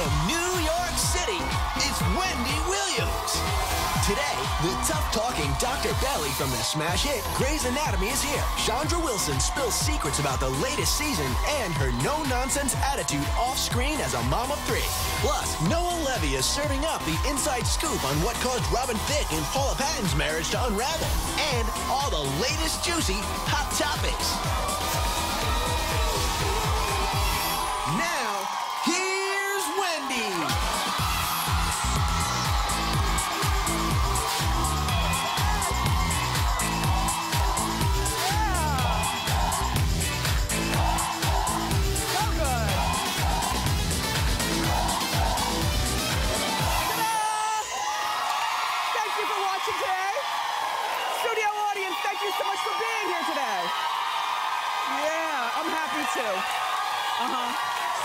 From New York City, it's Wendy Williams. Today, the tough-talking Dr. Belly from the smash hit Grey's Anatomy is here. Chandra Wilson spills secrets about the latest season and her no-nonsense attitude off-screen as a mom of three. Plus, Noah Levy is serving up the inside scoop on what caused Robin Thicke and Paula Patton's marriage to unravel. And all the latest juicy hot topics. Now, here's Wendy.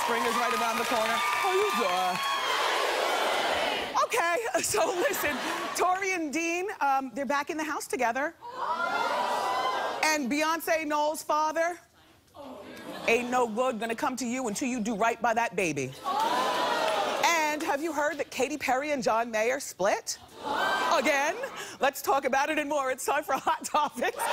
Spring is right around the corner. How you doing? Okay, so listen, Tori and Dean, they're back in the house together. And Beyonce, Knowles' father, ain't no good gonna come to you until you do right by that baby. And have you heard that Katy Perry and John Mayer split? Again? Let's talk about it and more. It's time for Hot Topics.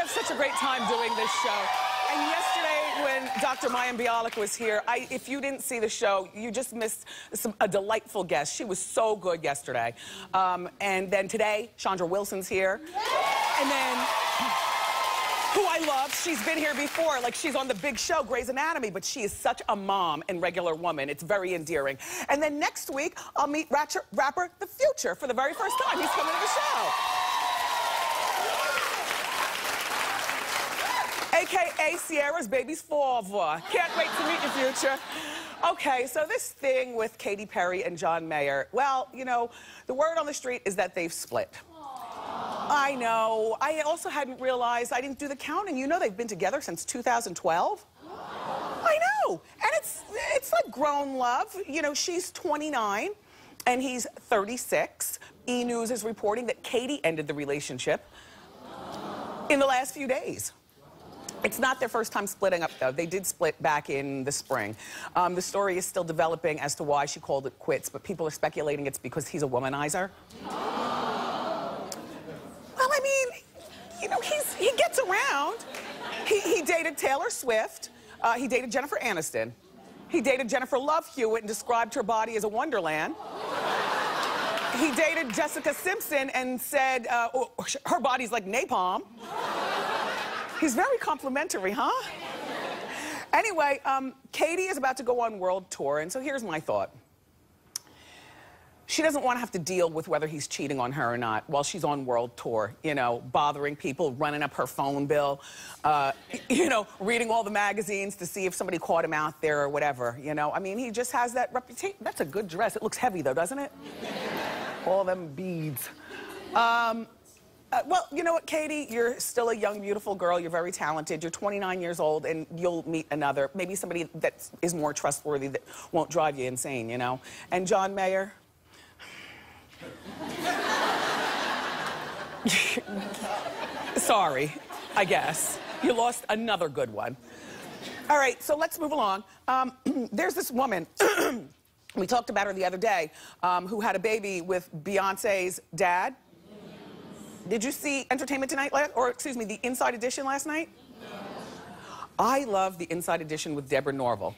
Such a great time doing this show. And yesterday, when Dr. Mayim Bialik was here, if you didn't see the show, you just missed a delightful guest. She was so good yesterday. And then today, Chandra Wilson's here. And then, who I love, she's been here before. Like, she's on the big show, Grey's Anatomy, but she is such a mom and regular woman. It's very endearing. And then next week, I'll meet rapper The Future for the very first time. He's coming to the show. AKA Sierra's baby's father. Can't wait to meet you, Future. Okay, so this thing with Katy Perry and John Mayer, well, you know, the word on the street is that they've split. I know. I also hadn't realized, I didn't do the counting. You know they've been together since 2012? I know. And it's like grown love. You know, she's 29 and he's 36. E! News is reporting that Katy ended the relationship in the last few days. It's not their first time splitting up, though. They did split back in the spring. The story is still developing as to why she called it quits, but people are speculating it's because he's a womanizer. Well, I mean, you know, he gets around. He dated Taylor Swift. He dated Jennifer Aniston. He dated Jennifer Love Hewitt and described her body as a wonderland. He dated Jessica Simpson and said her body's like napalm. He's very complimentary, huh? Anyway, Katy is about to go on world tour, and so here's my thought. She doesn't want to have to deal with whether he's cheating on her or not while she's on world tour, you know, bothering people, running up her phone bill, you know, reading all the magazines to see if somebody caught him out there or whatever, you know. I mean, he just has that reputation. That's a good dress. It looks heavy, though, doesn't it? All them beads. Well, you know what, Katy? You're still a young, beautiful girl. You're very talented. You're 29 years old, and you'll meet another, maybe somebody that is more trustworthy that won't drive you insane, you know? And John Mayer? Sorry, I guess. You lost another good one. All right, so let's move along. There's this woman, we talked about her the other day, who had a baby with Beyonce's dad. Did you see Entertainment Tonight, or excuse me, the Inside Edition last night? No. I love the Inside Edition with Deborah Norville.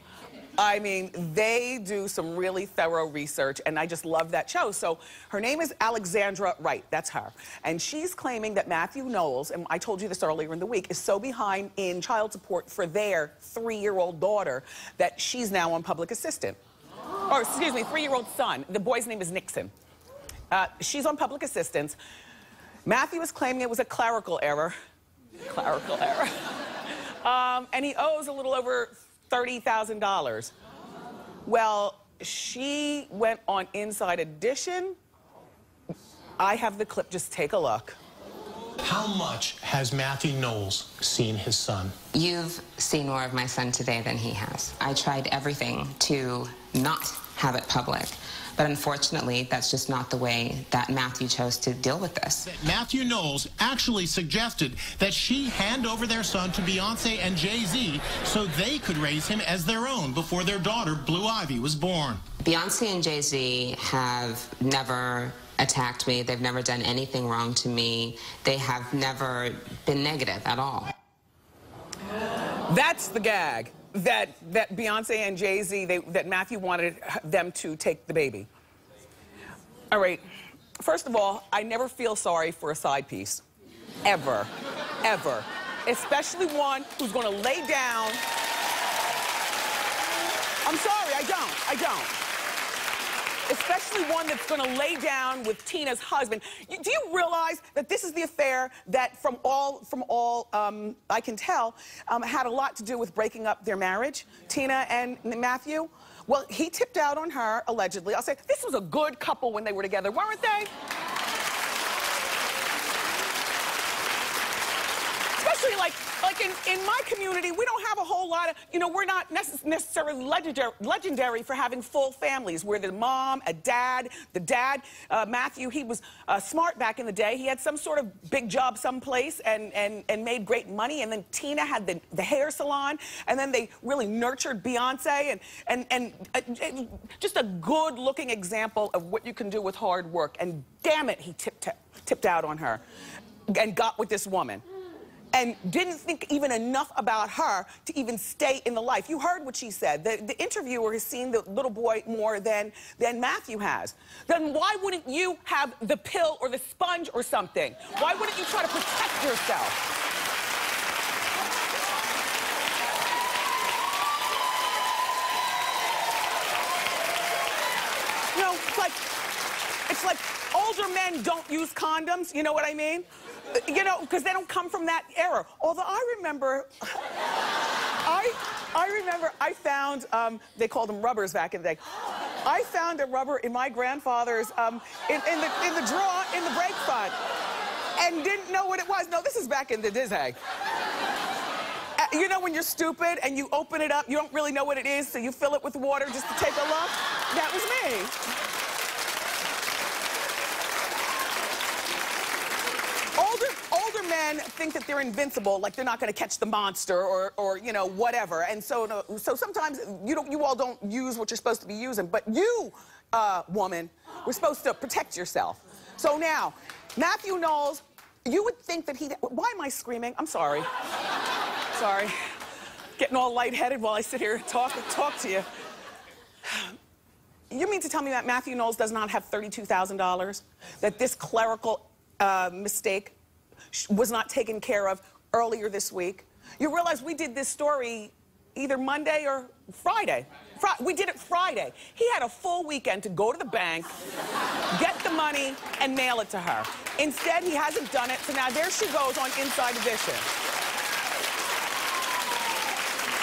I mean, they do some really thorough research, and I just love that show. So her name is Alexandra Wright, that's her. And she's claiming that Matthew Knowles, and I told you this earlier in the week, is so behind in child support for their 3-year-old daughter that she's now on public assistant. Or, excuse me, 3-year-old son. The boy's name is Nixon. She's on public assistance. Matthew is claiming it was a clerical error. Clerical error. And he owes a little over $30,000. Well, she went on Inside Edition. I have the clip. Just take a look. How much has Matthew Knowles seen his son? You've seen more of my son today than he has. I tried everything to not have it public, but unfortunately, that's just not the way that Matthew chose to deal with this. Matthew Knowles actually suggested that she hand over their son to Beyonce and Jay-Z so they could raise him as their own before their daughter, Blue Ivy, was born. Beyonce and Jay-Z have never attacked me. They've never done anything wrong to me. They have never been negative at all. That's the gag. That Beyonce and Jay-Z, that Matthew wanted them to take the baby. All right, first of all, I never feel sorry for a side piece. Ever, ever. Especially one who's gonna lay down. I'm sorry, I don't. Especially one that's gonna lay down with Tina's husband. Do you realize that this is the affair that from all I can tell, had a lot to do with breaking up their marriage, Tina and Matthew? Well, he tipped out on her, allegedly. I'll say, this was a good couple when they were together, weren't they? Especially like in my community, we don't have a whole lot of, you know, we're not necessarily legendary for having full families. We're the mom, a dad, the dad. Matthew, he was smart back in the day. He had some sort of big job someplace and made great money. And then Tina had the hair salon. And then they really nurtured Beyonce and just a good looking example of what you can do with hard work. And damn it, he tipped out on her and got with this woman. And didn't think even enough about her to even stay in the life. You heard what she said. The interviewer has seen the little boy more than Matthew has. Then why wouldn't you have the pill or the sponge or something? Why wouldn't you try to protect yourself? You know, it's like older men don't use condoms, you know what I mean? You know, because they don't come from that era. Although I remember, I found, they called them rubbers back in the day. I found a rubber in my grandfather's, in the drawer in the break front, and didn't know what it was. No, this is back in the day. You know when you're stupid and you open it up, you don't really know what it is, so you fill it with water just to take a look? That was me. Older men think that they're invincible, like they're not going to catch the monster or you know, whatever. And so sometimes you all don't use what you're supposed to be using. But you, woman, were supposed to protect yourself. So now, Matthew Knowles, you would think that why am I screaming? I'm sorry. Sorry. Getting all lightheaded while I sit here and talk to you. You mean to tell me that Matthew Knowles does not have $32,000? That this clerical mistake was not taken care of earlier this week? You realize we did this story either Monday or Friday. We did it Friday. He had a full weekend to go to the bank, get the money, and mail it to her. Instead, he hasn't done it, so now there she goes on Inside Edition.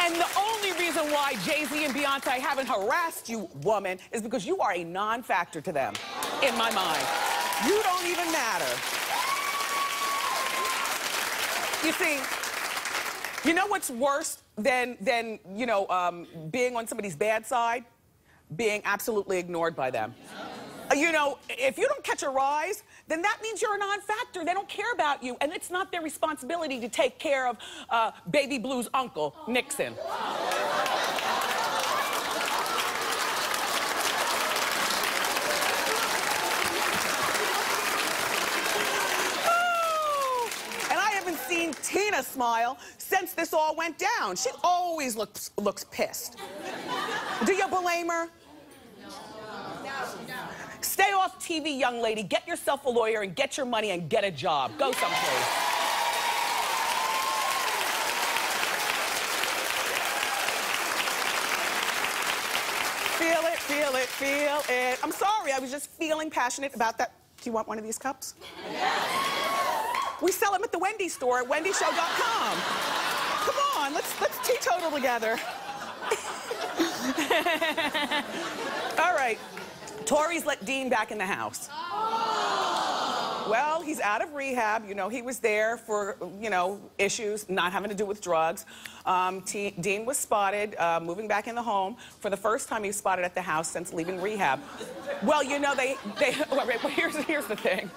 And the only reason why Jay-Z and Beyonce haven't harassed you, woman, is because you are a non-factor to them, in my mind. You don't even matter. You see, you know what's worse than you know, being on somebody's bad side? Being absolutely ignored by them. You know, if you don't catch a rise, then that means you're a non-factor. They don't care about you, and it's not their responsibility to take care of Baby Blue's uncle, Nixon. Seen Tina smile since this all went down. She always looks pissed. Do you blame her? No. Stay off TV, young lady. Get yourself a lawyer and get your money and get a job. Go someplace. Feel it, feel it, feel it. I'm sorry, I was just feeling passionate about that. Do you want one of these cups? We sell them at the Wendy store at wendyshow.com. Come on, let's teetotal together. All right. Tori's let Dean back in the house. Well, he's out of rehab. You know, he was there for, you know, issues not having to do with drugs. Dean was spotted moving back in the home. For the first time, he was spotted at the house since leaving rehab. Well, you know, well, here's the thing.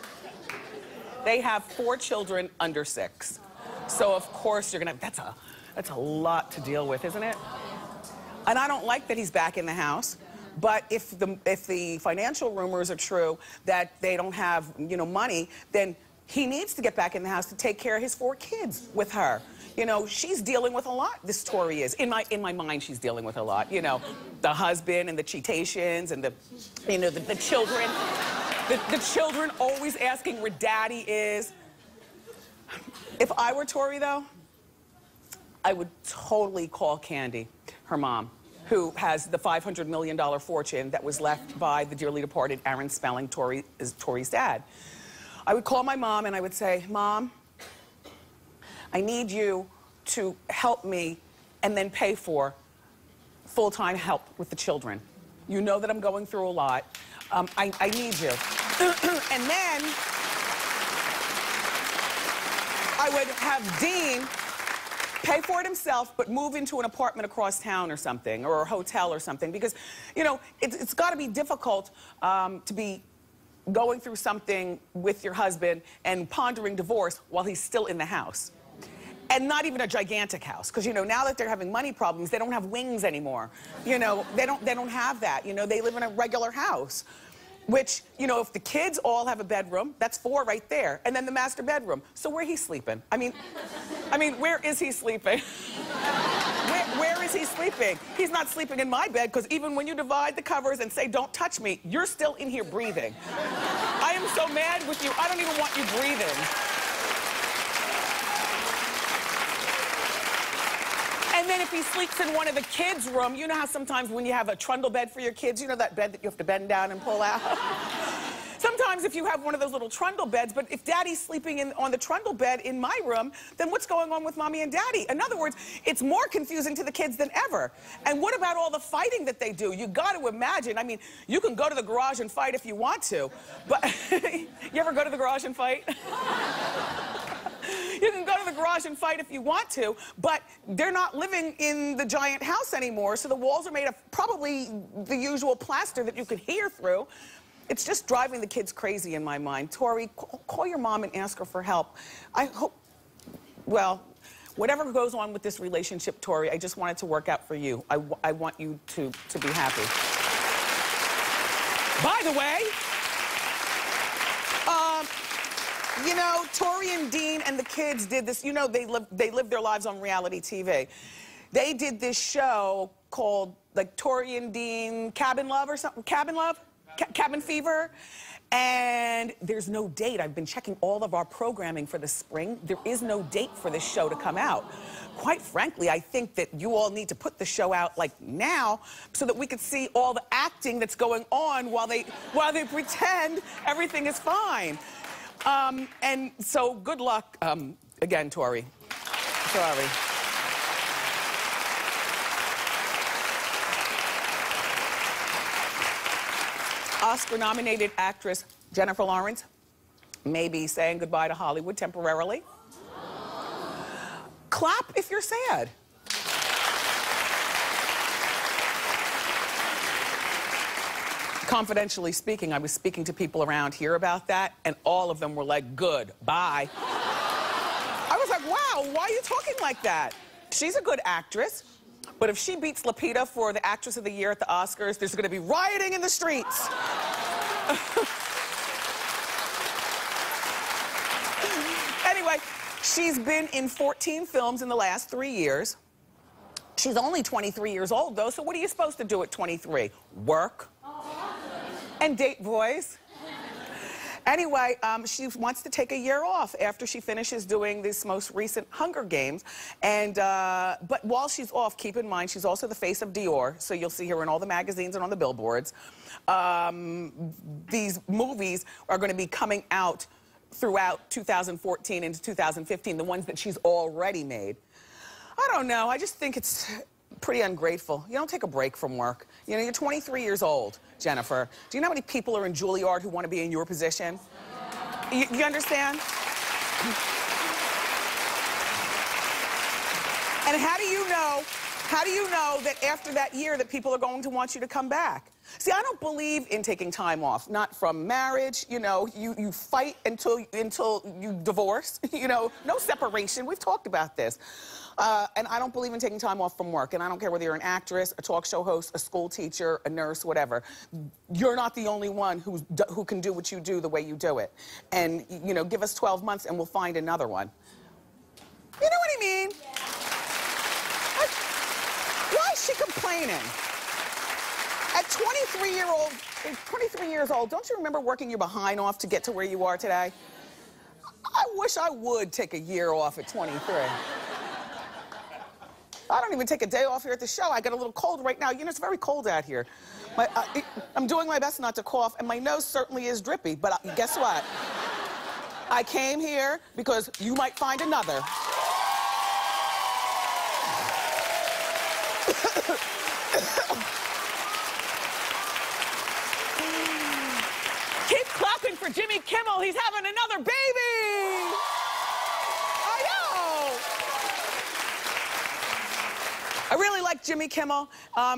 They have 4 children under 6. So, of course, you're gonna, that's a lot to deal with, isn't it? And I don't like that he's back in the house. But if the financial rumors are true that they don't have, you know, money, then he needs to get back in the house to take care of his 4 kids with her. You know, she's dealing with a lot, this Tori is. In my mind, she's dealing with a lot. You know, the husband and the cheatations and the, you know, the children. The children always asking where daddy is. If I were Tori, though, I would totally call Candy, her mom, who has the $500 million fortune that was left by the dearly departed Aaron Spelling, Tori's dad. I would call my mom and I would say, Mom, I need you to help me and then pay for full-time help with the children. You know that I'm going through a lot. I need you. And then I would have Dean pay for it himself, but move into an apartment across town or something, or a hotel or something, because, you know, it's got to be difficult to be going through something with your husband and pondering divorce while he's still in the house. And not even a gigantic house, because, you know, now that they're having money problems, they don't have wings anymore. You know, they don't have that. You know, they live in a regular house. Which, you know, if the kids all have a bedroom, that's 4 right there. And then the master bedroom. So where he's sleeping? I mean, where is he sleeping? Where is he sleeping? He's not sleeping in my bed, because even when you divide the covers and say, don't touch me, you're still in here breathing. I am so mad with you, I don't even want you breathing. And then if he sleeps in one of the kids' room, you know how sometimes when you have a trundle bed for your kids, you know that bed that you have to bend down and pull out? Sometimes if you have one of those little trundle beds, but if daddy's sleeping on the trundle bed in my room, then what's going on with mommy and daddy? In other words, it's more confusing to the kids than ever. And what about all the fighting that they do? You got to imagine. I mean, you can go to the garage and fight if you want to, but you ever go to the garage and fight? You can go to the garage and fight if you want to, but they're not living in the giant house anymore, so the walls are made of probably the usual plaster that you could hear through. It's just driving the kids crazy in my mind. Tori, call your mom and ask her for help. I hope, well, whatever goes on with this relationship, Tori, I just want it to work out for you. I want you to be happy. By the way, you know, Tori and Dean and the kids did this. You know, they live their lives on reality TV. They did this show called, like, Tori and Dean Cabin Love or something. Cabin Love? Cabin Fever. And there's no date. I've been checking all of our programming for the spring. There is no date for this show to come out. Quite frankly, I think that you all need to put the show out, like, now, so that we could see all the acting that's going on while they pretend everything is fine. And so good luck, again, Tori. Sorry. Oscar-nominated actress Jennifer Lawrence may be saying goodbye to Hollywood temporarily. Clap if you're sad. Confidentially speaking, I was speaking to people around here about that, and all of them were like, good, bye. I was like, wow, why are you talking like that? She's a good actress, but if she beats Lupita for the Actress of the Year at the Oscars, there's gonna be rioting in the streets. Anyway, she's been in 14 films in the last 3 years. She's only 23 years old, though, so what are you supposed to do at 23? Work and date boys. Anyway, she wants to take a year off after she finishes doing this most recent Hunger Games. And, but while she's off, keep in mind, she's also the face of Dior, so you'll see her in all the magazines and on the billboards. These movies are going to be coming out throughout 2014 into 2015, the ones that she's already made. I don't know, I just think it's pretty ungrateful. You don't take a break from work. You know, you're 23 years old, Jennifer. Do you know how many people are in Juilliard who want to be in your position? You understand? And how do you know that after that year that people are going to want you to come back? See, I don't believe in taking time off, not from marriage. You know, you fight until you divorce. You know, no separation. We've talked about this. And I don't believe in taking time off from work. And I don't care whether you're an actress, a talk show host, a school teacher, a nurse, whatever. You're not the only one who can do what you do the way you do it. And, you know, give us 12 months and we'll find another one. You know what I mean? Why is she complaining? At 23 years old, don't you remember working your behind off to get to where you are today? I wish I would take a year off at 23. I don't even take a day off here at the show. I got a little cold right now. You know, it's very cold out here. I'm doing my best not to cough, and my nose certainly is drippy, but guess what? I came here because you might find another. Keep clapping for Jimmy Kimmel. He's having another baby. I know. I really like Jimmy Kimmel.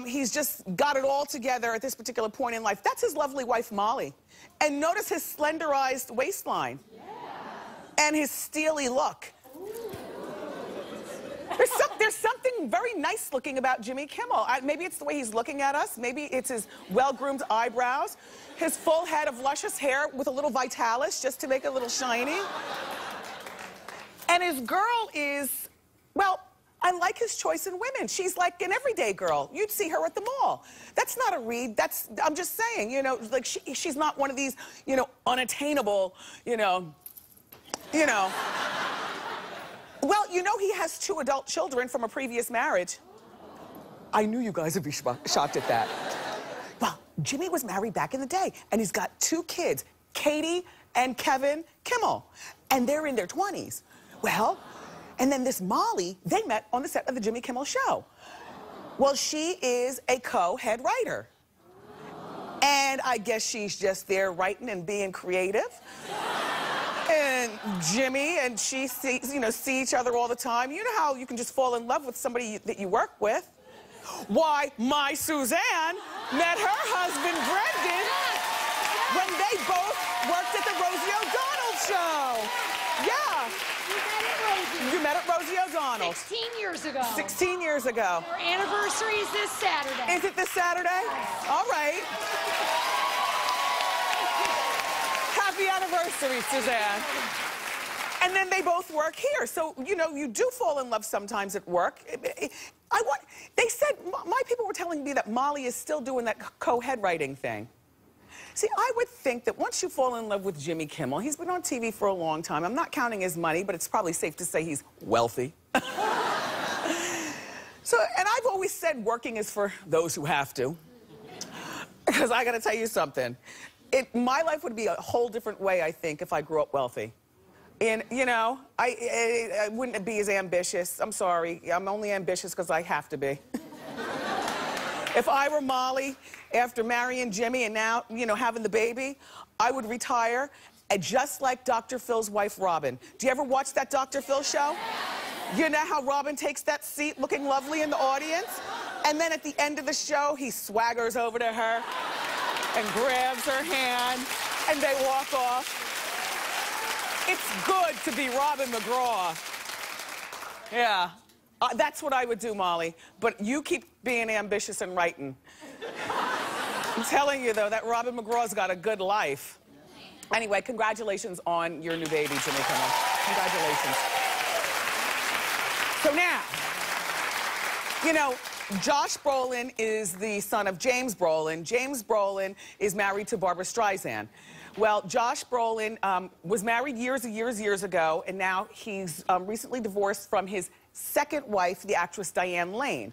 He's just got it all together at this particular point in life. That's his lovely wife, Molly. And notice his slenderized waistline. Yeah. And his steely look. There's something very nice looking about Jimmy Kimmel. Maybe it's the way he's looking at us. Maybe it's his well-groomed eyebrows, his full head of luscious hair with a little Vitalis just to make it a little shiny. And his girl is, well, I like his choice in women. She's like an everyday girl. You'd see her at the mall. That's not a read. I'm just saying, you know, like she's not one of these, you know, unattainable, you know. Well, you know he has 2 adult children from a previous marriage. I knew you guys would be shocked at that. Well, Jimmy was married back in the day, and he's got 2 kids, Katie and Kevin Kimmel, and they're in their 20s. Well, and then this Molly, they met on the set of the Jimmy Kimmel Show. Well, she is a co-head writer. And I guess she's just there writing and being creative. And Jimmy and she see each other all the time. You know how you can just fall in love with somebody that you work with? Why, my Suzanne met her husband, Brendan, when they both worked at the Rosie O'Donnell show. Yeah. You met at Rosie O'Donnell. 16 years ago. 16 years ago. Our anniversary is this Saturday. Is it this Saturday? All right. Happy anniversary, Suzanne. And then they both work here. So, you know, you do fall in love sometimes at work. They said, my people were telling me that Molly is still doing that co-head writing thing. See, I would think that once you fall in love with Jimmy Kimmel, he's been on TV for a long time. I'm not counting his money, but it's probably safe to say he's wealthy. So, and I've always said working is for those who have to. Because I gotta tell you something. My life would be a whole different way, I think, if I grew up wealthy. And, you know, I wouldn't be as ambitious. I'm sorry. I'm only ambitious because I have to be. If I were Molly, after marrying Jimmy and now, you know, having the baby, I would retire just like Dr. Phil's wife, Robin. Do you ever watch that Dr. Phil show? You know how Robin takes that seat looking lovely in the audience? And then at the end of the show, he swaggers over to her and grabs her hand, and they walk off. It's good to be Robin McGraw. Yeah. That's what I would do, Molly. But you keep being ambitious and writing. I'm telling you, though, that Robin McGraw's got a good life. Anyway, congratulations on your new baby, Jimmy Kimmel. Congratulations. So now, you know, Josh Brolin is the son of James Brolin. James Brolin is married to Barbra Streisand. Well, Josh Brolin was married years ago, and now he's recently divorced from his second wife, the actress Diane Lane.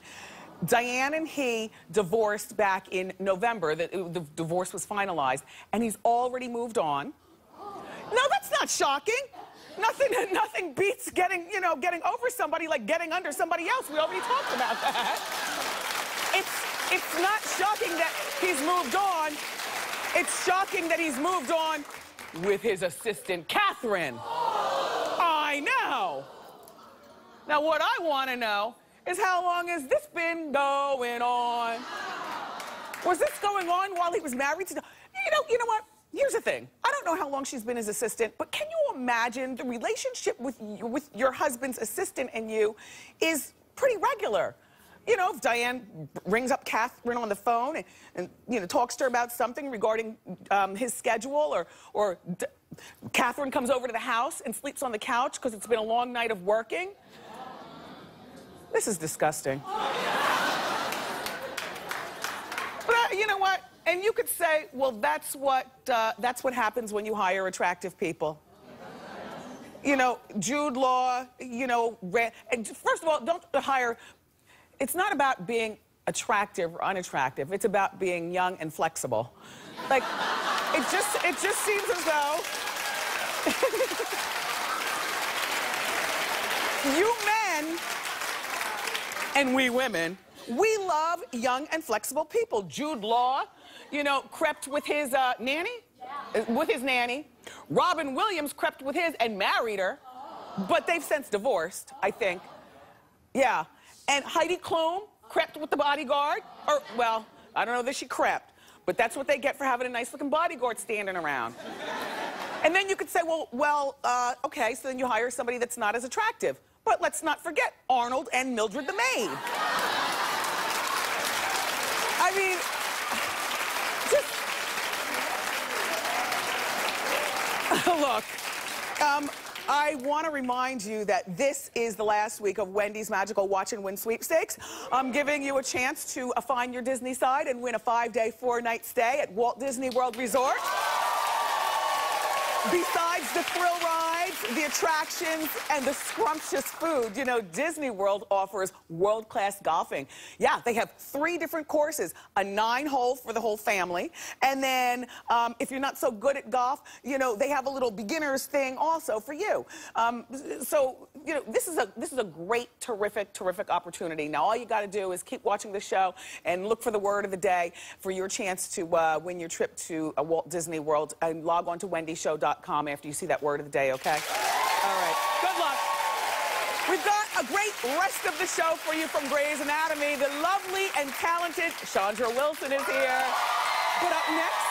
Diane and he divorced back in November. The divorce was finalized, and he's already moved on. No, that's not shocking. Nothing beats getting over somebody like getting under somebody else. We already talked about that. It's not shocking that he's moved on. It's shocking that he's moved on with his assistant, Catherine. I know. Now, what I want to know is how long has this been going on? Was this going on while he was married to... You know what? Here's the thing. I don't know how long she's been his assistant, but can you imagine the relationship with your husband's assistant and you is pretty regular? You know, if Diane rings up Catherine on the phone and you know, talks to her about something regarding his schedule, or Catherine comes over to the house and sleeps on the couch because it's been a long night of working. This is disgusting. But you know what? And you could say, well, that's what happens when you hire attractive people. You know, Jude Law, you know, and first of all, don't hire... It's not about being attractive or unattractive. It's about being young and flexible. Like, it just seems as though you men and we women, we love young and flexible people. Jude Law, you know, crept with his nanny. Yeah. With his nanny. Robin Williams crept with his and married her, but they've since divorced, I think. Yeah. And Heidi Klum crept with the bodyguard, or, well, I don't know that she crept, but that's what they get for having a nice-looking bodyguard standing around. And then you could say, well, okay, so then you hire somebody that's not as attractive. But let's not forget Arnold and Mildred the maid. I mean, just... Look, I want to remind you that this is the last week of Wendy's Magical Watch and Win Sweepstakes. I'm giving you a chance to find your Disney side and win a 5-day, 4-night stay at Walt Disney World Resort. Besides the thrill rides, the attractions, and the scrumptious food, you know, Disney World offers world-class golfing. Yeah, they have 3 different courses, a 9-hole for the whole family, and then if you're not so good at golf, you know, they have a little beginner's thing also for you. So, you know, this is a great, terrific opportunity. Now, all you got to do is keep watching the show and look for the word of the day for your chance to win your trip to Walt Disney World, and log on to wendyshow.com after you see that word of the day, okay? All right. Good luck. We've got a great rest of the show for you from Grey's Anatomy. The lovely and talented Chandra Wilson is here. But up next,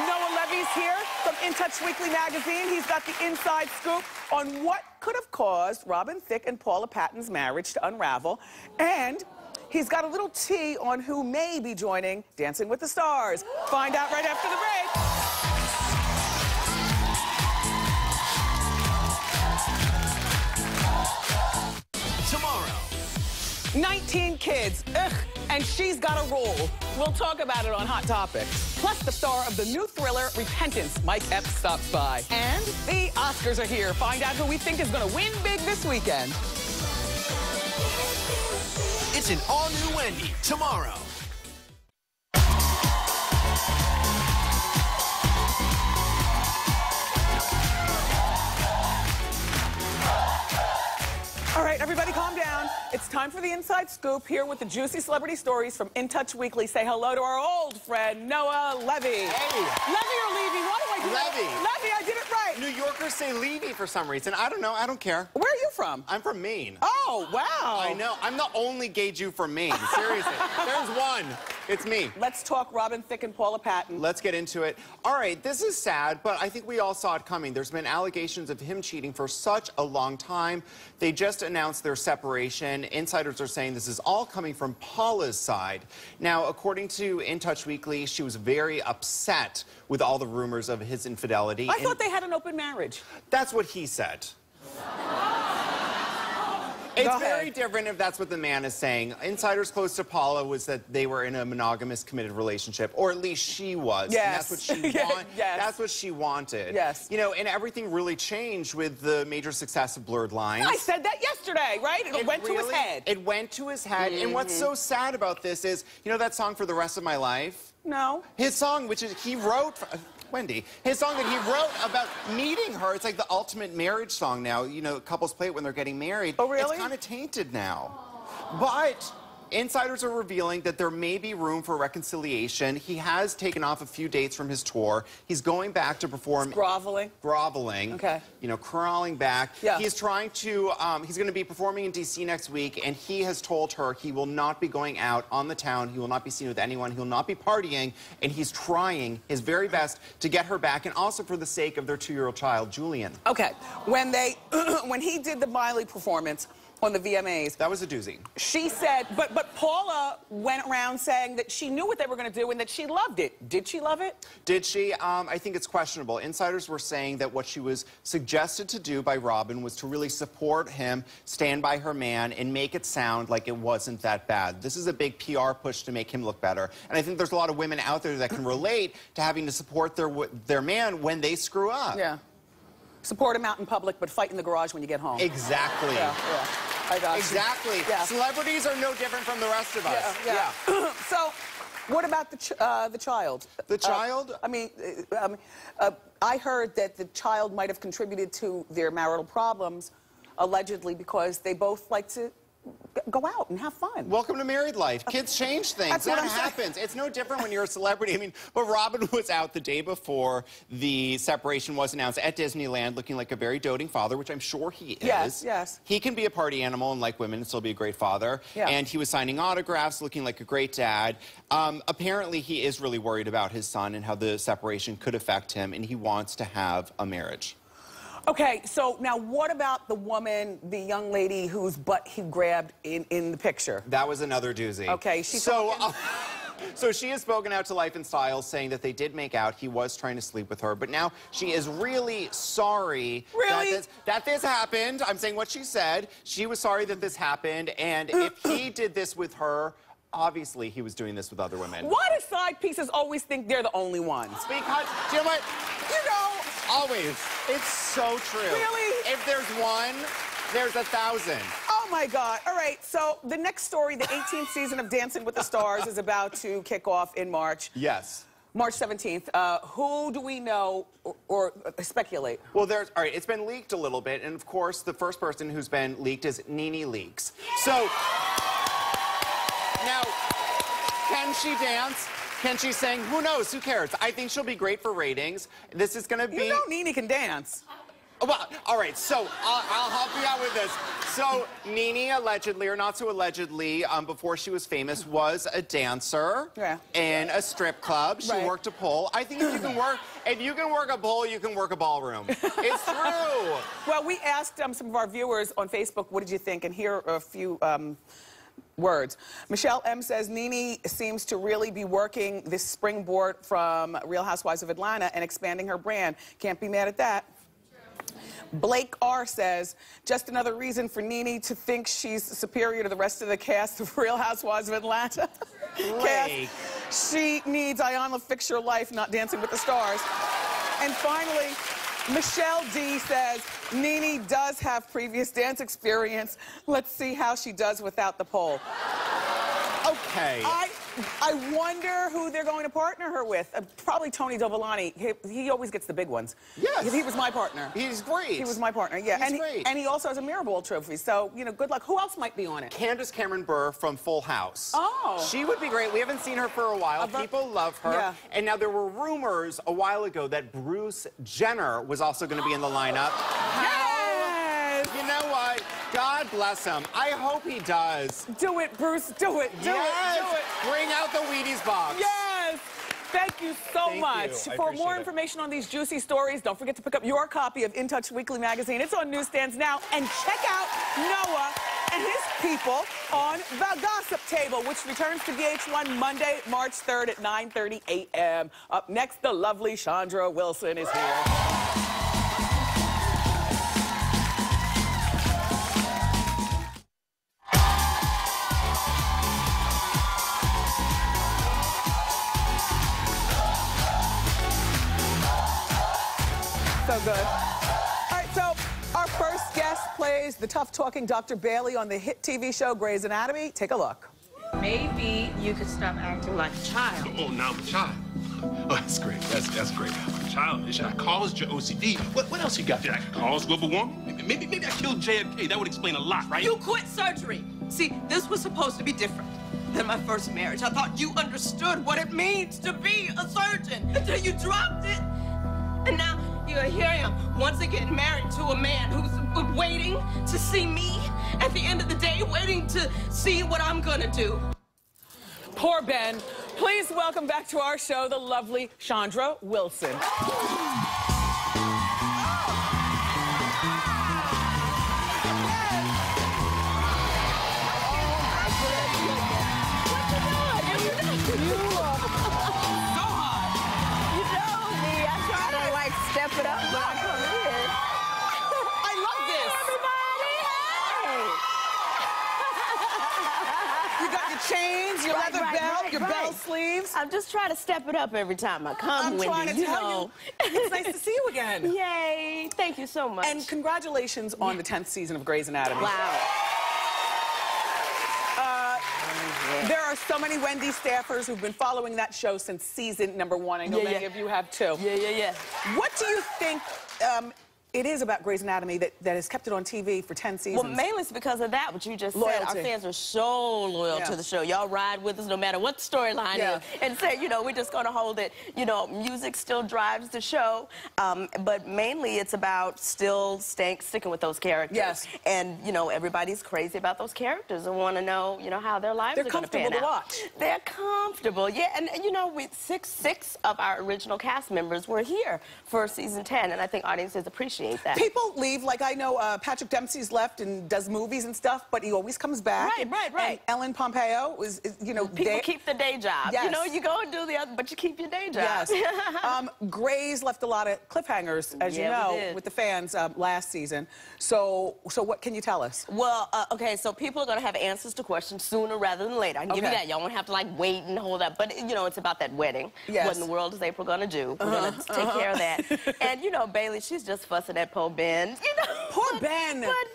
Noah Levy's here from In Touch Weekly magazine. He's got the inside scoop on what could have caused Robin Thicke and Paula Patton's marriage to unravel. And he's got a little tea on who may be joining Dancing with the Stars. Find out right after the break. Tomorrow. 19 kids, ugh, and she's got a role. We'll talk about it on Hot Topics. Plus, the star of the new thriller, Repentance, Mike Epps, stops by. And the Oscars are here. Find out who we think is going to win big this weekend. It's an all-new Wendy tomorrow. All right, everybody calm down. It's time for the Inside Scoop here with the juicy celebrity stories from In Touch Weekly. Say hello to our old friend, Noah Levy. Hey. Levy or Levy? Why do I do that? Levy. Levy, I did it right. New Yorkers say Levy for some reason. I don't know. I don't care. Where are you from? I'm from Maine. Oh, wow. I know. I'm the only gay Jew from Maine. Seriously. There's one. It's me. Let's talk Robin Thicke and Paula Patton. Let's get into it. All right, this is sad, but I think we all saw it coming. There's been allegations of him cheating for such a long time. They just announced their separation. Insiders are saying this is all coming from Paula's side. Now, according to In Touch Weekly, she was very upset with all the rumors of his infidelity. I thought they had an open marriage. That's what he said. It's very different if that's what the man is saying. Insiders close to Paula was that they were in a monogamous, committed relationship, or at least she was. Yes. And that's what she wanted. Yes. That's what she wanted. Yes. You know, and everything really changed with the major success of Blurred Lines. I said that yesterday, right? It went to his head. It went to his head. And what's so sad about this is, you know that song For the Rest of My Life? No. His song, which is he wrote... Wendy, his song that he wrote about meeting her, it's like the ultimate marriage song now. You know, couples play it when they're getting married. Oh, really? It's kind of tainted now. But Insiders are revealing that there may be room for reconciliation. He has taken off a few dates from his tour. He's going back to perform... Groveling? Groveling. Okay. You know, crawling back. Yeah. He's trying to... he's going to be performing in D.C. next week, and he has told her he will not be going out on the town. He will not be seen with anyone. He will not be partying, and he's trying his very best to get her back, and also for the sake of their 2-year-old child, Julian. Okay. When they... when he did the Miley performance on the VMAs... That was a doozy. She said... But Paula went around saying that she knew what they were going to do and that she loved it. Did she love it? Did she? I think it's questionable. Insiders were saying that what she was suggested to do by Robin was to really support him, stand by her man, and make it sound like it wasn't that bad. This is a big PR push to make him look better. And I think there's a lot of women out there that can relate to having to support their man when they screw up. Yeah. Support him out in public, but fight in the garage when you get home. Exactly. Yeah. I got you. Exactly. Yeah. Celebrities are no different from the rest of us. Yeah. So, what about the child? The child? I heard that the child might have contributed to their marital problems, allegedly, because they both like to go out and have fun. Welcome to married life. Kids change things. That's what that I'm happens. It's no different when you're a celebrity. I mean, but Robin was out the day before the separation was announced at Disneyland looking like a very doting father, which I'm sure he is. Yes. He can be a party animal and like women and still be a great father. Yeah. And he was signing autographs, looking like a great dad. Apparently, he is really worried about his son and how the separation could affect him, and he wants to have a marriage. Okay, so now what about the woman, the young lady whose butt he grabbed in the picture? That was another doozy. Okay, So she has spoken out to Life and Style saying that they did make out. He was trying to sleep with her, but now she is really sorry that this happened. I'm saying what she said. She was sorry that this happened, and if he did this with her, obviously he was doing this with other women. Why do side pieces always think they're the only ones? Because, do you know what? Always. It's so true. Really? If there's one, there's 1,000. Oh, my God. All right, so the next story, the 18th season of Dancing with the Stars is about to kick off in March. Yes. March 17th. Who do we know or speculate? Well, all right, it's been leaked a little bit, and of course, the first person who's been leaked is Nene Leakes. So, now, can she dance? Can she sing? Who knows? Who cares? I think she'll be great for ratings. This is going to be... You know Nene can dance. Well, all right, so I'll help you out with this. So Nene allegedly, or not so allegedly, before she was famous, was a dancer in a strip club. She worked a pole. I think if you can work a pole, you can work a ballroom. It's true. Well, we asked some of our viewers on Facebook, what did you think? And here are a few words. Michelle M. says, Nene seems to really be working this springboard from Real Housewives of Atlanta and expanding her brand. Can't be mad at that. Blake R. says, just another reason for Nene to think she's superior to the rest of the cast of Real Housewives of Atlanta. Blake. She needs Ayanna Fix Your Life, not Dancing with the Stars. And finally, Michelle D. says, Nene does have previous dance experience. Let's see how she does without the pole. Okay. I wonder who they're going to partner her with. Probably Tony Dovolani. He always gets the big ones. Yes. He was my partner. He's great. He was my partner, yeah. He's great. And he also has a Mirrorball trophy, so, you know, good luck. Who else might be on it? Candace Cameron Bure from Full House. Oh. She would be great. We haven't seen her for a while. People love her. Yeah. And now there were rumors a while ago that Bruce Jenner was also going to be in the lineup. Yes! You know what? God bless him. I hope he does. Do it, Bruce. Do it. Do it. Bring out the Wheaties box. Yes! Thank you so much. For more information on these juicy stories, don't forget to pick up your copy of In Touch Weekly magazine. It's on newsstands now. And check out Noah and his people on The Gossip Table, which returns to VH1 Monday, March 3rd at 9:30 a.m. Up next, the lovely Chandra Wilson is here. So good. All right, so our first guest plays the tough-talking Dr. Bailey on the hit TV show Grey's Anatomy. Take a look. Maybe you could stop acting like a child. Oh, now I'm a child. Oh, that's great. That's great. I'm a child. Should I cause your OCD? What else you got? Did I cause global warming? Maybe I killed JFK. That would explain a lot, right? You quit surgery. See, this was supposed to be different. than my first marriage. I thought you understood what it means to be a surgeon until you dropped it. And now here I am, once again married to a man who's waiting to see me at the end of the day, waiting to see what I'm gonna do. Poor Ben. Please welcome back to our show the lovely Chandra Wilson. Step it up when I come in. I love this. Everybody, hey! You got your chains, your leather belt, your bell sleeves. I'm just trying to step it up every time I come, Wendy. I'm trying to tell you. It's nice to see you again. Yay. Thank you so much. And congratulations on the 10th season of Grey's Anatomy. Wow. There are so many Wendy staffers who've been following that show since season number 1. I know many of you have too. Yeah. What do you think it is about Grey's Anatomy that has kept it on TV for 10 seasons? Well, mainly it's because of that, what you just Loyalty. said. Our fans are so loyal to the show. Y'all ride with us no matter what the storyline is. And say, you know, we're just going to hold it. You know, music still drives the show, but mainly it's about still sticking with those characters. Yes. And, you know, everybody's crazy about those characters and want to know, you know, how their lives are going to pan out. They're comfortable to watch. They're comfortable, yeah. And you know, six of our original cast members were here for season 10, and I think audiences appreciate that. People leave, like I know Patrick Dempsey's left and does movies and stuff, but he always comes back. Right. And Ellen Pompeo is you know, people keep the day job. Yes. You know, you go and do the other, but you keep your day job. Yes. Grey's left a lot of cliffhangers, as you know, with the fans last season. So what can you tell us? Well, okay, so people are going to have answers to questions sooner rather than later. I can give you that. Y'all won't have to, like, wait and hold up. But, you know, it's about that wedding. What in the world is April going to do? We're going to take care of that. And, you know, Bailey, she's just fussing at poor Ben. You know? Poor Ben. But,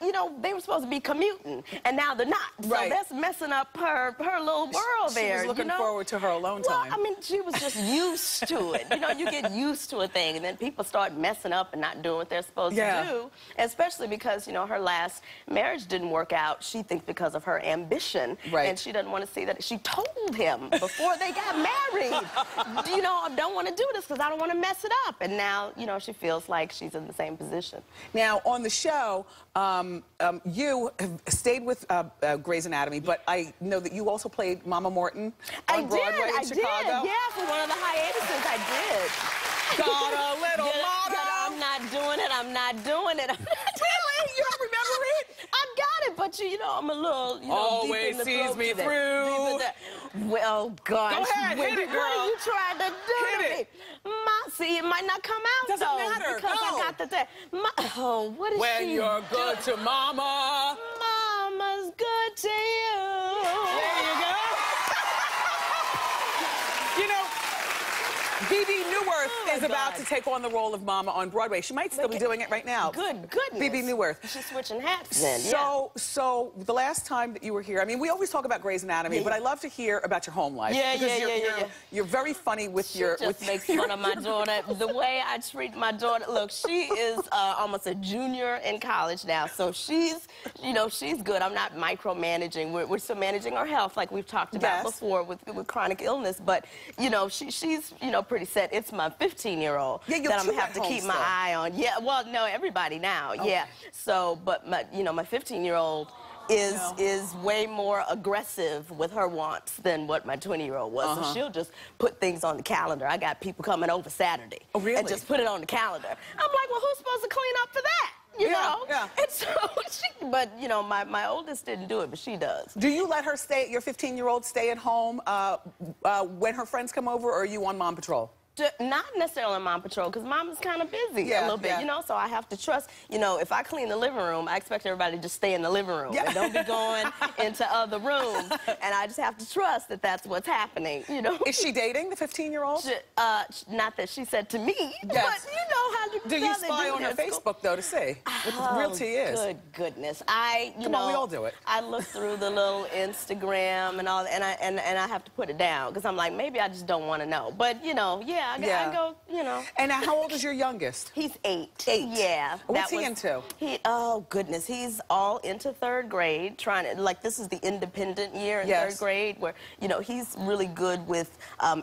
you know, they were supposed to be commuting, and now they're not. So that's messing up her little world there. She was looking forward to her alone time. Well, I mean, she was just used to it. You know, you get used to a thing, and then people start messing up and not doing what they're supposed to do, especially because, you know, her last marriage didn't work out, she thinks, because of her ambition. And she doesn't want to see that. She told him before they got married, you know, I don't want to do this because I don't want to mess it up. And now, you know, she feels like she's in the same position. Now, on the show, you have stayed with Grey's Anatomy, but I know that you also played Mama Morton on Broadway in Chicago. Yeah, for one of the hiatuses, I did. Got a little motto. I'm not doing it. Really? You don't remember it? I got it, but you know, I'm a little, you know, always deep in the sees throat me today. through. Well, gosh. Go ahead, hit it, girl. What are you trying to do to me? See, it might not come out, Doesn't though. matter. Because I got the thing. What is she When you're good to Mama. Mama's good to you. There you go. You know, Bebe Neuwirth is about to take on the role of Mama on Broadway. She might still be doing it right now. Good goodness. Bebe Neuwirth. She's switching hats then, So the last time that you were here, I mean, we always talk about Grey's Anatomy, but I love to hear about your home life. You're very funny with your... She just makes fun of my daughter. The way I treat my daughter, look, she is almost a junior in college now, so she's, you know, she's good. I'm not micromanaging. We're still managing her health, like we've talked about before with chronic illness, but, you know, she's, you know, pretty set. It's my 15-year-old that I'm going to have to keep my eye on. Yeah, well, no, everybody now, So, but, you know, my 15-year-old is way more aggressive with her wants than what my 20-year-old was. So she'll just put things on the calendar. I got people coming over Saturday. Oh, really? And just put it on the calendar. I'm like, well, who's supposed to clean up for that? You know? And so but, you know, my oldest didn't do it, but she does. Do you let her stay, your 15-year-old stay at home when her friends come over, or are you on mom patrol? Not necessarily on Mom Patrol, because Mom is kind of busy a little bit, you know, so I have to trust, you know, if I clean the living room, I expect everybody to just stay in the living room and don't be going into other rooms, and I just have to trust that that's what's happening, you know. Is she dating the 15-year-old? Not that she said to me, but you know how Do you spy on her Facebook, though, to see what the real tea is? Good goodness. Come on, we all do it. I look through the little Instagram and all, and I have to put it down because I'm like, maybe I just don't want to know. But, you know, I go, you know. And how old is your youngest? He's 8. 8? Yeah. What's he into? Oh, goodness. He's all into 3rd grade, trying to, like, this is the independent year in 3rd grade where, you know, he's really good with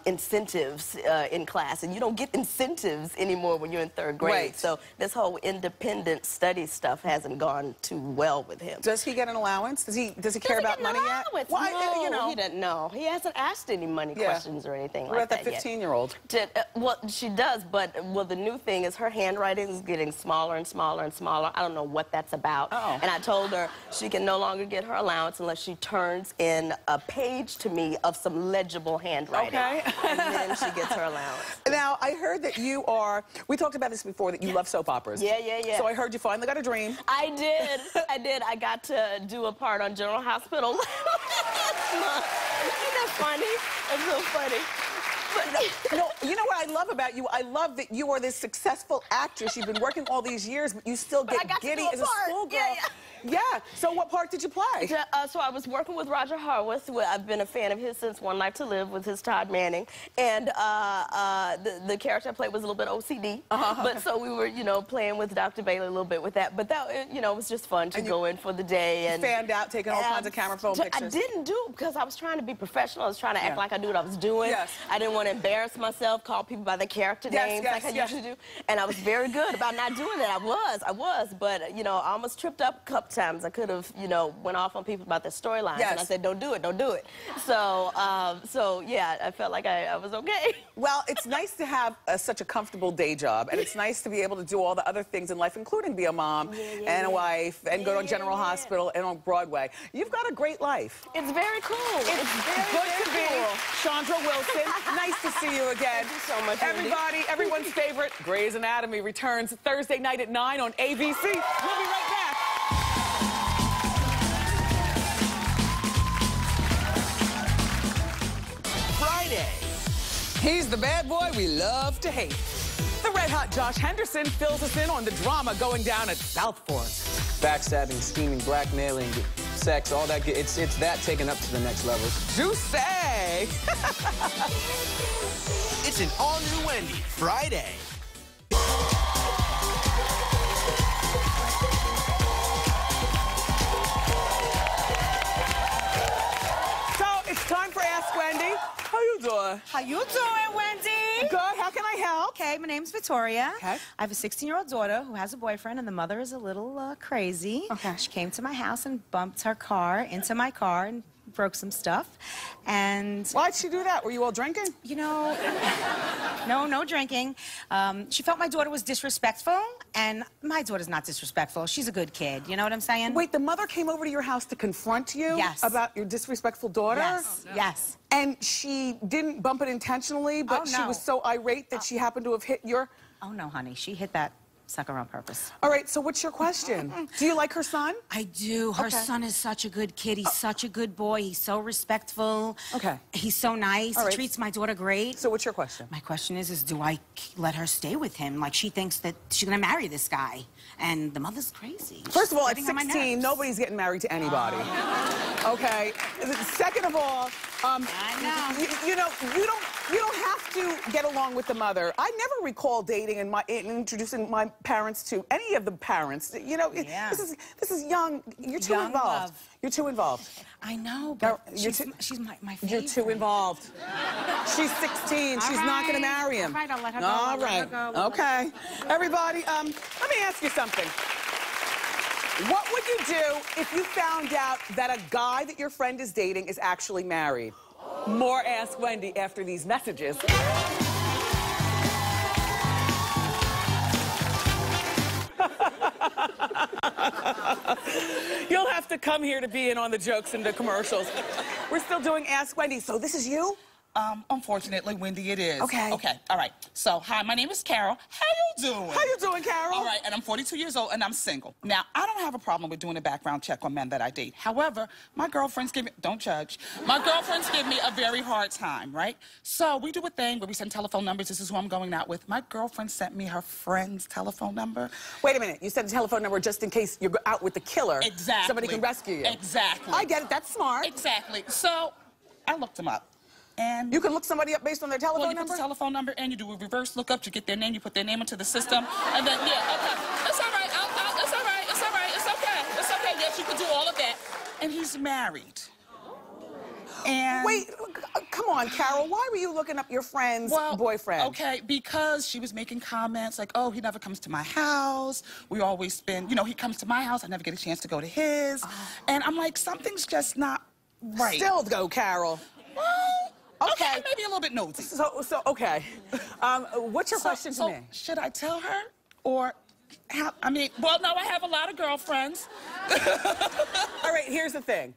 incentives in class. And you don't get incentives anymore when you're in 3rd grade. Right. So this whole independent study stuff hasn't gone too well with him. Does he get an allowance? Does he care about money yet? Why, no, you know, he doesn't know. He hasn't asked any money questions or anything like that. What about that 15-year-old? Well, she does, but the new thing is her handwriting is getting smaller and smaller and smaller. I don't know what that's about. And I told her she can no longer get her allowance unless she turns in a page to me of some legible handwriting. Okay. And then she gets her allowance. Now, I heard that you are, we talked about this before, that you love soap operas. Yeah. So I heard you finally got a dream. I did. I got to do a part on General Hospital. Isn't that funny? It's so funny. No, you know what I love about you? I love that you are this successful actress. You've been working all these years, but you still get giddy as a schoolgirl. Yeah. So what part did you play? So I was working with Roger Harworth. I've been a fan of his since One Life to Live with his Todd Manning. And the character I played was a little bit OCD. But so we were, you know, playing with Dr. Bailey a little bit with that. But that, you know, it was just fun to go in for the day. And fanned out, taking all kinds of camera phone pictures. I didn't do it because I was trying to be professional. I was trying to act like I knew what I was doing. I didn't want to embarrass myself, call people by their character names like I usually do. And I was very good about not doing that. I was. But, you know, I almost tripped up a couple times. I could have, you know, went off on people about their storylines. And I said, don't do it. So, yeah, I felt like I was okay. Well, it's nice to have such a comfortable day job. And it's nice to be able to do all the other things in life, including be a mom and a wife and go to General Hospital and on Broadway. You've got a great life. It's very cool. It's very good to be Chandra Wilson. Nice to see you again. Thank you so much, everybody. Everyone's favorite Grey's Anatomy returns Thursday night at 9 on ABC. We'll be right back. Friday. He's the bad boy we love to hate. The red-hot Josh Henderson fills us in on the drama going down at South Fork. Backstabbing, scheming, blackmailing, sex, all that. It's that taken up to the next level. Juicy! It's an all-new Wendy, Friday. So, it's time for Ask Wendy. How you doing? How you doing, Wendy? Good. How can I help? Okay, my name's Victoria. Okay. I have a 16-year-old daughter who has a boyfriend, and the mother is a little crazy. Okay. She came to my house and bumped her car into my car and broke some stuff. And why'd she do that? Were you all drinking? You know, no drinking. She felt my daughter was disrespectful, and my daughter's not disrespectful. She's a good kid. You know what I'm saying? Wait, the mother came over to your house to confront you about your disrespectful daughter? Yes. Oh, no. Yes. And she didn't bump it intentionally, but she was so irate that she happened to have hit your... Oh, no, honey. She hit that sucker on purpose. All right, so what's your question? Do you like her son? I do. Her son is such a good kid. He's such a good boy. He's so respectful. Okay. He's so nice. He treats my daughter great. So what's your question? My question is do I let her stay with him? Like, she thinks that she's gonna marry this guy. And the mother's crazy. First of all, at 16, nobody's getting married to anybody. Okay. Second of all, you don't have to get along with the mother. I never recall dating and introducing my parents to any of the parents. You know, this is young. You're too involved. You're too involved. I know, but she's my favorite. You're too involved. She's 16. She's not going to marry him. All right, I'll let her go. All right. Okay. Everybody, let me ask you something. What would you do if you found out that a guy that your friend is dating is actually married? More Ask Wendy after these messages. You'll have to come here to be in on the jokes and the commercials. We're still doing Ask Wendy. So this is you? Unfortunately, Wendy, it is. Okay. Okay, all right. So, hi, my name is Carol. How you doing? How you doing, Carol? All right, and I'm 42 years old, and I'm single. Now, I don't have a problem with doing a background check on men that I date. However, my girlfriends give me, don't judge, my girlfriends give me a very hard time, right? So, we do a thing where we send telephone numbers. This is who I'm going out with. My girlfriend sent me her friend's telephone number. Wait a minute. You sent a telephone number just in case you're out with the killer. Exactly. Somebody can rescue you. Exactly. I get it. That's smart. Exactly. So, I looked him up. And you can look somebody up based on their telephone number? Well, you put the telephone number and you do a reverse lookup. You get their name, you put their name into the system, and then, yeah, okay. It's all right. It's all right. It's all right. It's okay. It's okay. Yes, you can do all of that. And he's married. And wait, come on, Carol. Why were you looking up your friend's boyfriend? Okay, because she was making comments like, oh, he never comes to my house. We always spend, you know, he comes to my house. I never get a chance to go to his. And I'm like, something's just not right. Still go, Carol. Well, okay, maybe a little bit nosy. So okay. What's your question to me? Should I tell her or I mean, well, no, I have a lot of girlfriends. All right, here's the thing.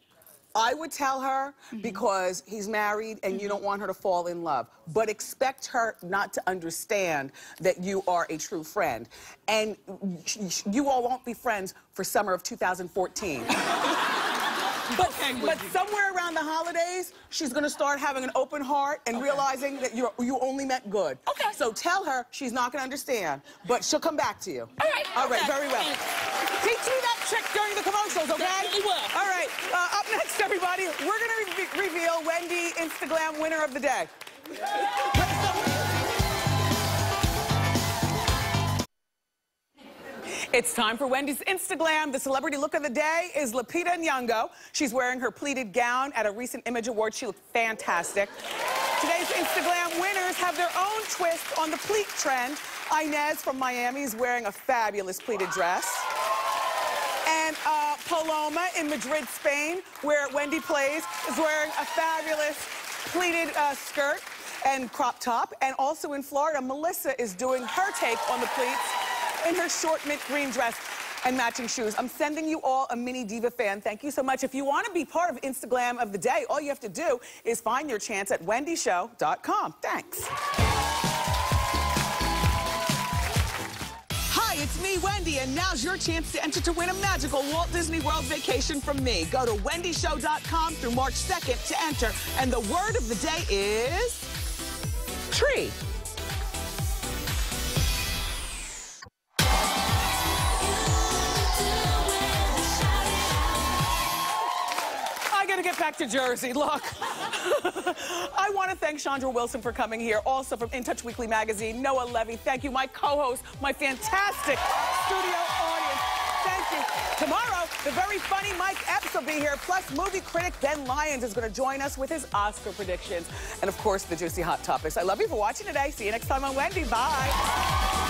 I would tell her because he's married and you don't want her to fall in love. But expect her not to understand that you are a true friend. And you all won't be friends for summer of 2014. But somewhere around the holidays, she's gonna start having an open heart and realizing that you only meant good. Okay. So tell her she's not gonna understand, but she'll come back to you. All right, very well. Teach me that trick during the commercials, okay? Definitely will. All right, up next, everybody, we're gonna reveal Wendy Instaglam winner of the day. It's time for Wendy's Instaglam. The celebrity look of the day is Lupita Nyong'o. She's wearing her pleated gown at a recent Image Award. She looked fantastic. Today's Instaglam winners have their own twist on the pleat trend. Inez from Miami is wearing a fabulous pleated dress. And Paloma in Madrid, Spain, where Wendy plays, is wearing a fabulous pleated skirt and crop top. And also in Florida, Melissa is doing her take on the pleats in her short mint green dress and matching shoes. I'm sending you all a mini diva fan. Thank you so much. If you want to be part of Instaglam of the day, all you have to do is find your chance at wendyshow.com. Thanks. Hi, it's me, Wendy, and now's your chance to enter to win a magical Walt Disney World vacation from me. Go to wendyshow.com through March 2nd to enter. And the word of the day is tree. To get back to Jersey, look. I want to thank Chandra Wilson for coming here. Also from In Touch Weekly magazine, Noah Levy. Thank you, my co-host, my fantastic studio audience. Thank you. Tomorrow, the very funny Mike Epps will be here. Plus, movie critic Ben Lyons is going to join us with his Oscar predictions. And of course, the juicy hot topics. I love you for watching today. See you next time on Wendy. Bye.